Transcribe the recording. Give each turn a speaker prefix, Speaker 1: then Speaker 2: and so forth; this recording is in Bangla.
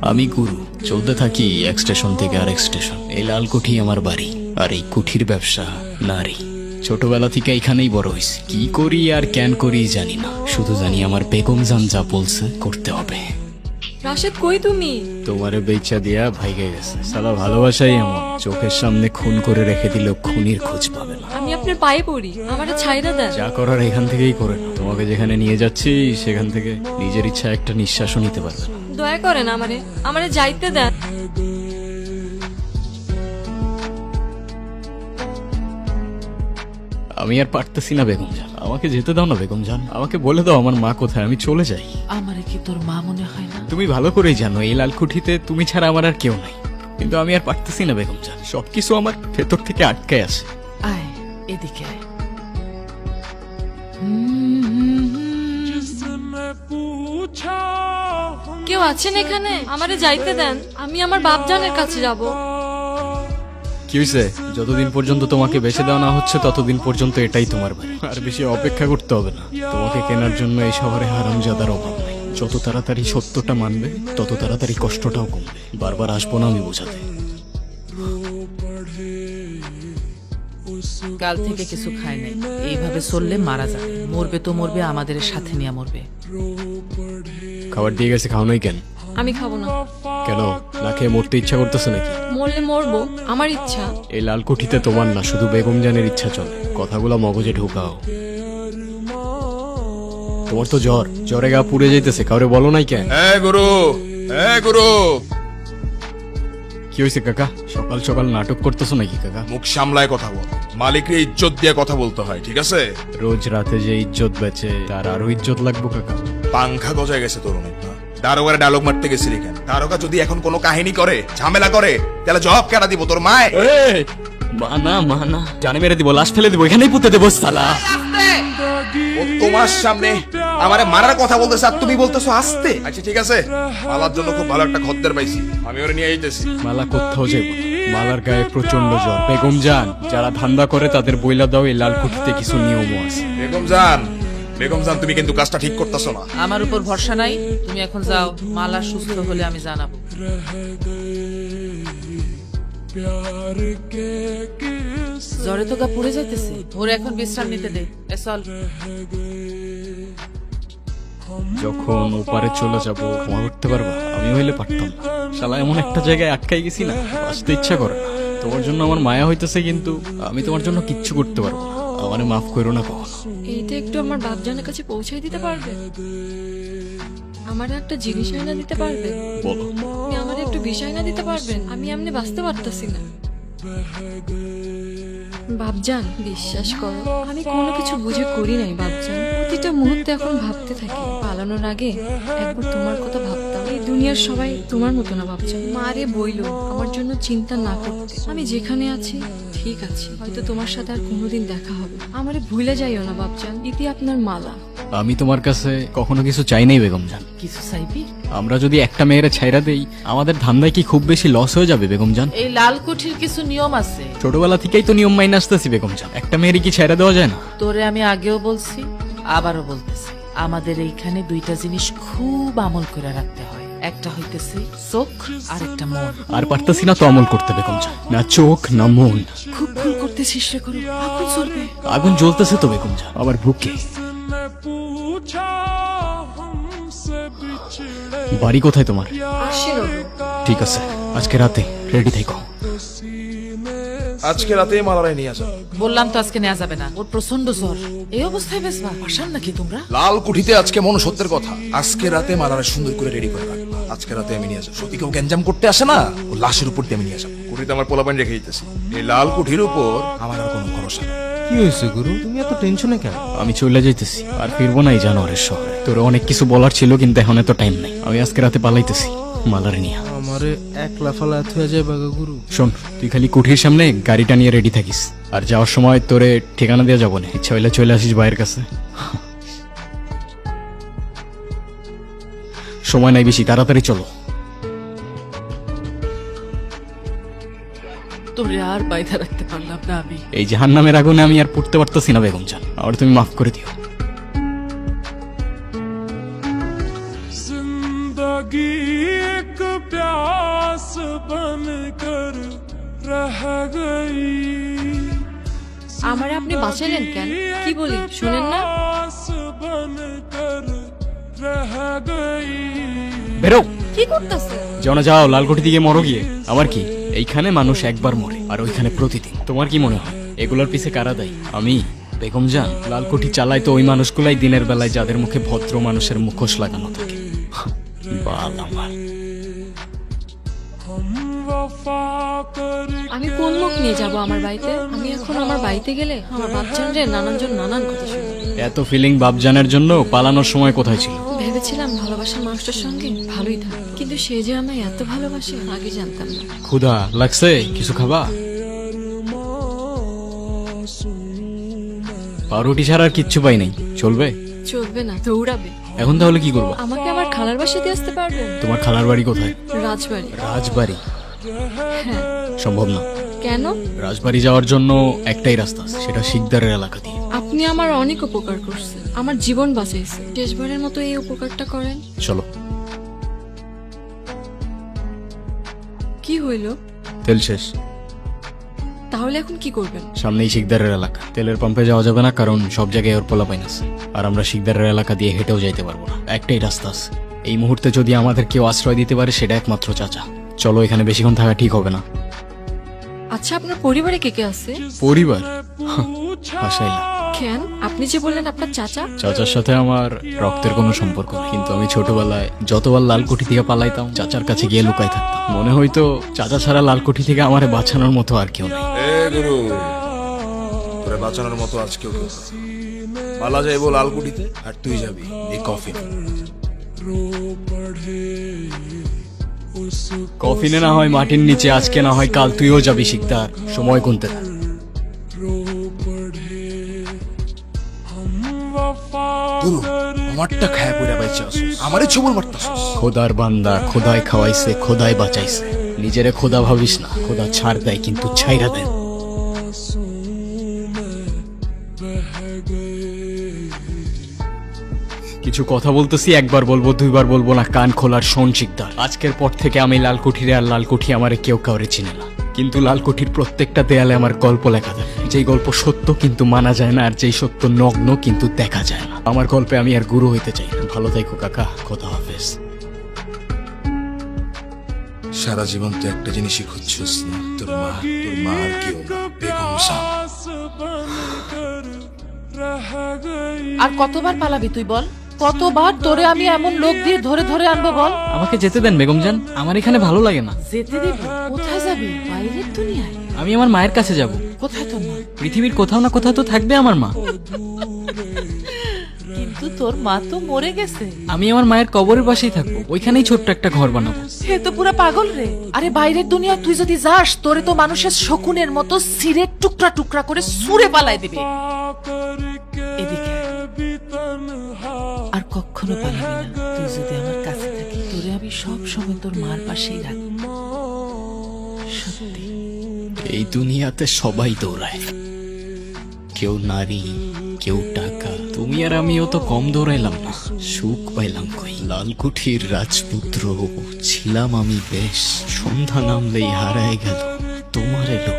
Speaker 1: আমি গুরু, চলতে থাকি এক স্টেশন থেকে আরেক স্টেশন। এই লাল কুঠি আমার বাড়ি, আর এই কুঠির ব্যবসা নারী। ছোটবেলা থেকে এখানেই বড় হয়েছি। কি করি আর কেন করি জানি না, শুধু জানি আমার বেগম জান যা বলছে করতে হবে।
Speaker 2: রাশেদ কই তুমি?
Speaker 1: তোমারে বেচা দিয়া ভাইগে গেছে। সালা ভালোবাসাই এমন, চোখের সামনে খুন করে রেখে দিলেও খুনির খোঁজ পাবে না।
Speaker 2: আমি আপনার পায়ে পড়ি, আমারে ছাইরা দেন।
Speaker 1: যা করার এখান থেকেই করে নাও। তোমাকে যেখানে নিয়ে যাচ্ছি সেখান থেকে নিজের ইচ্ছা একটা নিঃশ্বাসও নিতে পারবে না।
Speaker 2: দয়া করেন আমারে, আমারে যাইতে দেন।
Speaker 1: আমি আর পারতেছি না বেগম জান, আমাকে যেতে দাও না বেগম জান। আমাকে বলে দাও আমার মা কোথায়, আমি চলে যাই।
Speaker 3: আমারে কি তোর মা মনে হয় না?
Speaker 1: তুমি ভালো করেই জানো এই লালকুঠিতে তুমি ছাড়া আমার আর কেউ নাই, কিন্তু আমি আর পারতেছি না বেগম জান। সবকিছু আমার ভেতর থেকে আটকে আছে।
Speaker 3: আয় এদিকে আয়।
Speaker 2: কেউ আছেন এখানে? আমারে যাইতে দেন, আমি আমার বাপজানের কাছে যাব।
Speaker 1: কি হয়েছে? যতদিন পর্যন্ত তোমাকে বেঁচে দেওয়া না হচ্ছে ততদিন পর্যন্ত এটাই তোমার বাড়ি। আর বেশি অপেক্ষা করতে হবে না। তোমাকে কেনার জন্য এই শহরে হারামজাদার অভাব নেই। যত তাড়াতাড়ি সত্যটা মানবে তত তাড়াতাড়ি কষ্টটাও কমবে। বারবার আসবো না আমি বোঝাতে।
Speaker 3: কাল থেকে কিছু খায় নাই, এইভাবে চললে মারা যাবে। মরবে তো মরবে, আমাদের সাথে নিয়ে মরবে।
Speaker 1: খাবার দিয়ে গেছে, খাও নাই কেন?
Speaker 2: আমি খাবো না।
Speaker 1: কেন? না খেয়ে মরতে ইচ্ছা করতেছে নাকি?
Speaker 2: মরলে মরবো, আমার ইচ্ছা।
Speaker 1: এই লালকুঠিতে তোমার না, শুধু বেগম জানের ইচ্ছা চলে। কথাগুলো মগজে ঢুকাও। তোমার তো জ্বরে গা পুড়ে যাইতেছে, কাউরে বলো নাই কেন?
Speaker 4: গুরু, গুরু,
Speaker 1: কি হয়েছে কাকা? সকাল সকাল নাটক করতেছো নাকি কাকা?
Speaker 4: মুখ সামলায় কথা বল। মালিকরে ইজ্জত দিয়ে কথা বলতে হয়, ঠিক আছে?
Speaker 1: রোজ রাতে যে ইজ্জত বেচে তার আরো ইজ্জত লাগবো কাকা।
Speaker 4: পাংখা গজায় গেছে তোর অনেক না। দারোগারে ডায়লগ মারতে গেছিলি কেন? দারোগা যদি এখন কোনো কাহিনী করে, ঝামেলা করে, তাহলে জবাব কেনা দিব তোর মায়?
Speaker 1: মানা জানে মেরে দিব, লাশ ফেলে দিব, এখানেই পুঁতে দেবো সালা।
Speaker 4: ও তোমার সামনে আমারে মারার কথা বলতেছে আর তুমি বলতেছো আস্তে। আচ্ছা ঠিক আছে, মালার জন্য খুব ভালো একটা খদ্দের পাইছি, আমি ওরে নিয়ে আইতেছি।
Speaker 1: মালা কোথাও যাইব না। মালার গায়ে প্রচন্ড জ্বর। বেগম জান, যারা ধান্দা করে তাদের বইলা দাও এই লালকুঠিতে কিছু নিয়মও আছে।
Speaker 4: বেগম জান, বেগম জান, তুমি কিন্তু কাজটা ঠিক করতেছো না।
Speaker 3: আমার উপর ভরসা নাই, তুমি এখন যাও। মালা সুস্থ হলে আমি জানাবো। জ্বরে তো গা পুড়ে যাইতেছে, ওর এখন বিশ্রাম নিতে দে। এ চল।
Speaker 1: যখন ওপারে চলে যাব ক্ষমা করতে পারবা? আমি হইলে পারতাম না। শালা এমন একটা জায়গায় আটকাই গেছি না, আসতে ইচ্ছা করে না। তোমার জন্য আমার মায়া হইতেছে, কিন্তু আমি তোমার জন্য কিচ্ছু করতে পারবো না। আমারে মাফ করো না কখনো।
Speaker 2: এইটা একটু আমার বাপজানের কাছে পৌঁছাই দিতে পারবে? আমার একটা জিনিস আইনা দিতে পারবে?
Speaker 1: বলো।
Speaker 2: আমার একটু বিষয় না দিতে পারবেন? আমি এমনি বাঁচতে পারতাছি না। বাপজান, বিশ্বাস করো, আমি কোনো কিছু বুঝে করি নাই বাপজান। প্রতিটা মুহূর্তে এখন ভাবতে থাকি, পালানোর আগে একবার তোমার কথা ভাবতাম। এই দুনিয়ার সবাই তোমার মতো না বাপজান। মারে বইলো আমার জন্য চিন্তা না করতে। আমি যেখানে আছি ঠিক আছে, হয়তো তোমার সাথে আর কোনোদিন দেখা হবে। আমারে ভুলে যাইও না বাপজান। ইতি আপনার মালা।
Speaker 1: আমি তোমার কাছে কখনো কিছু চাই নাই বেগম জান।
Speaker 3: কিছু চাইবি?
Speaker 1: আমরা যদি একটা মেয়েরে ছাইরা দেই, আমাদের ধান্দায় কি খুব বেশি লস হয়ে যাবে বেগম জান?
Speaker 3: এই লালকুঠির কিছু নিয়ম আছে।
Speaker 1: ছোটবেলা থেকেই তো নিয়ম মাইনে আসতেছি বেগম জান। একটা মেয়েরই কি ছাইরা দেওয়া যায় না?
Speaker 3: তোরে আমি আগেও বলছি, আবারও বলতেছি, আমাদের এইখানে দুইটা জিনিস খুব আমল করে রাখতে হয়। একটা হইতেছে চোখ, আর একটা মন।
Speaker 1: আর পারতেছি না তো আমল করতে বেগম জান। না চোখ না মন।
Speaker 3: খুব ভুল করতে চেষ্টা করো, আগুন চলবে।
Speaker 1: আগুন জ্বলতেছে তো বেগম জান আমার বুকে। বাড়ি কোথায় তোমার?
Speaker 2: আসেন।
Speaker 1: ঠিক আছে, আজকে রাতে রেডি থেকো।
Speaker 4: আজকে রাতে মালারাই নিয়ে আসা।
Speaker 3: বললাম তো আজকে নেওয়া যাবে না, ওর প্রচন্ড জ্বর। এই অবস্থায় বেসবা পাশান নাকি তোমরা?
Speaker 4: লাল কুঠিতে আজকে মনুষ্যত্বের কথা। আজকে রাতে মালারা সুন্দর করে রেডি করে রাখবা। আজকে রাতে আমি নিয়ে আসবো। সত্যি কেউ গ্যাঞ্জাম করতে আসে না, ও লাশের উপর দিয়ে আমি নিয়ে আসবো। কুঠিতে আমার পোলাপান রেখে দিতেছি। এই লাল কুঠির উপর আমার আর কোনো ভরসা নেই।
Speaker 5: কি হয়েছে গুরু, তুমি এত টেনশনে কেন?
Speaker 1: আমি চলে যাইতেছি, আর ফিরবো না এই জানোয়ারের শহরে। তোর অনেক কিছু বলার ছিল, কিন্তু এখন এত টাইম নাই। আমি আজকে রাতে পালাইতেছি মালারে নিয়ে।
Speaker 5: আমারে একলা ফালা হয়ে যায় বাগা গুরু।
Speaker 1: শোন, তুই খালি কুঠির সামনে গাড়িটা নিয়ে রেডি থাকিস। আর যাওয়ার সময় তোরে ঠিকানা দেওয়া যাবো না, ইচ্ছা হইলে চলে আসিস ভাইয়ের কাছে। সময় নাই বেশি, তাড়াতাড়ি চলো।
Speaker 3: তোরে আর বাইধা রাখতে পারলাম না আমি।
Speaker 1: এই জাহান্নামের আগুনে আমি আর পড়তে পারতেছি না বেগম জান, আর তুমি মাফ করে দিও।
Speaker 6: जिंदगी एक
Speaker 2: আমারে আপনি বাঁচালেন কেন? কি বলি শোনেন না?
Speaker 1: বেরো,
Speaker 2: কি করতেছে?
Speaker 1: যাও না, যাও, লালকুঠি দিকে মরো গিয়ে। আমার কি, এইখানে মানুষ একবার মরে আর ওইখানে প্রতিদিন। তোমার কি মনে হয় এগুলোর পিছে কারা দায়ী? আমি? বেগম জান, লালকুঠি চালায় তো ওই মানুষগুলাই দিনের বেলায় যাদের মুখে ভদ্র মানুষের মুখোশ লাগানো থাকে। বাল আমার।
Speaker 2: আমি কোন মুখ নিয়ে যাব আমার বাড়িতে? আমি এখন আমার বাড়িতে গেলে আমার বাচ্চান রে নানানজন নানান কথা শুনবে।
Speaker 1: এত ফিলিং বাপজানের জন্য পালানোর সময় কোথায় ছিল?
Speaker 2: ভেবেছিলাম ভালোবাসার মানুষটার সঙ্গে ভালোই থাক, কিন্তু সে যে আমায় এত ভালোবাসে আগে জানতাম না।
Speaker 1: ক্ষুধা লাগছে, কিছু খাবা? পাউরুটি ছাড়া আর কিচ্ছু পাই নাই, চলবে?
Speaker 2: চলবে না, দৌড়াবে।
Speaker 1: এখন তাহলে কি করবো?
Speaker 2: আমাকে আমার খালার বাসা দিয়ে আসতে পারবেন?
Speaker 1: তোমার খালার বাড়ি কোথায়?
Speaker 2: রাজবাড়ি।
Speaker 1: রাজবাড়ি?
Speaker 2: হ্যাঁ।
Speaker 1: সম্ভব না।
Speaker 2: কেন?
Speaker 1: রাজবাড়ি যাওয়ার জন্য একটাই রাস্তা আছে, সেটা শিকদারের এলাকা দিয়ে।
Speaker 2: আপনি আমার অনেক উপকার করছেন, আমার জীবন বাঁচাইছে। শেষবারের মতো এই উপকারটা করেন।
Speaker 1: চলো।
Speaker 2: কি হইল?
Speaker 1: তেল শেষ।
Speaker 2: তাহলে এখন কি করবেন?
Speaker 1: সামনেই শিকদারের এলাকা, তেলের পাম্পে যাওয়া যাবে না, কারণ সব জায়গায় ওর পোলাপাইন আছে। আর আমরা শিকদারের এলাকা দিয়ে হেঁটেও যাইতে পারবো না, একটাই রাস্তা আছে। এই মুহূর্তে যদি আমাদের কেউ আশ্রয় দিতে পারে সেটা একমাত্র চাচা। চলো, এখানে বেশিক্ষণ থাকা ঠিক হবে না।
Speaker 2: আচ্ছা, আপনার পরিবারে কে কে আছে?
Speaker 1: পরিবার? হাসাইলা।
Speaker 2: কেন? আপনি যে বললেন আপনার চাচা।
Speaker 1: চাচার সাথে আমার রক্তের কোনো সম্পর্ক নেই, কিন্তু আমি ছোটবেলায় যতবার লালকুঠি থেকে পালাইতাম চাচার কাছে গিয়ে লুকাই থাকতাম। মনে হইতো চাচা ছাড়া লালকুঠি থেকে আমারে বাঁচানোর মতো আর কেউ নেই।
Speaker 4: এ গুরু, তোরে বাঁচানোর মতো আজ কেউ নেই। মালা যাইবো লালকুঠিতে আর তুই যাবি এই কফি।
Speaker 1: কফিনে না হয় মাটির নিচে, আজকে না হয় কাল তুইও যাবি শিকদার। সময় গুনতে থাক।
Speaker 4: গুরু, আমারটা খায় পড়া বাইচা আসুস, আমারই ছবল মারতাছস।
Speaker 1: খোদার বান্দা, খোদায় খাওয়াইছে, খোদায় বাঁচাইছে। নিজেরে খোদা ভাবিস না, খোদা ছাড় দেয় কিন্তু ছাইরা দেয়। কিছু কথা বলতেছি, একবার বলবো, দুইবার বলবো না, কান খোলার শোন শিকদার। আজকের পর থেকে আমি লালকুঠিরে আর লালকুঠি আমারে কেউ কাউরে চিনে না, কিন্তু লালকুঠির প্রত্যেকটা দেয়ালে আমার গল্প লেখা থাকে। যেই গল্প সত্য কিন্তু মানা যায় না, আর যেই সত্য নগ্ন কিন্তু দেখা যায় না। আমার গল্পে আমি আর গুরু হইতে চাই না। ভালো থাইকো কাকা, খোদা হাফেজ।
Speaker 4: সারা জীবন তো একটা জিনিসই খুঁজছিস না, তোর মা আর কেউ না, বেগম সাহ।
Speaker 3: আর কতবার পালাবি তুই বল? কতবার তোরে আমি এমন লোক দিয়ে ধরে ধরে আনবো বল?
Speaker 1: আমাকে যেতে দেন বেগম জান, আমার এখানে ভালো লাগে না।
Speaker 3: যেতে দিবি? কোথায় যাবি? বাইরের দুনিয়ায়?
Speaker 1: আমি আমার মায়ের কাছে যাব।
Speaker 3: কোথায় তোর মা?
Speaker 1: পৃথিবীর কোথাও না কোথাও তো থাকবে আমার মা।
Speaker 3: কিন্তু তোর মা তো মরে গেছে।
Speaker 1: আমি আমার মায়ের কবরের পাশেই থাকবো, ওইখানেই ছোট্ট একটা ঘর বানাবো।
Speaker 3: সে তো পুরা পাগল রে। আরে বাইরের দুনিয়ায় তুই যদি যাস, তোরে তো মানুষের শকুনের মতো সিরের টুকরা টুকরা করে সুরে পালাই দিবে। এদিকে আয়। আর কখনো পালাবি না। তুই যদি আমার কাছে থাকিস, তোরে আমি সব সময় তোর মার পাশেই রাখবো। সত্যি।
Speaker 1: এই দুনিয়াতে সবাই দৌড়ায়, কেউ নারী, কেউ টাকা। তুমি আর আমিও তো কম দৌড়াইলাম না, সুখ পাইলাম কই। লালকুঠির রাজপুত্র ছিলাম আমি বেশ, সন্ধ্যা নামলেই হারায় গেল তোমার এলো।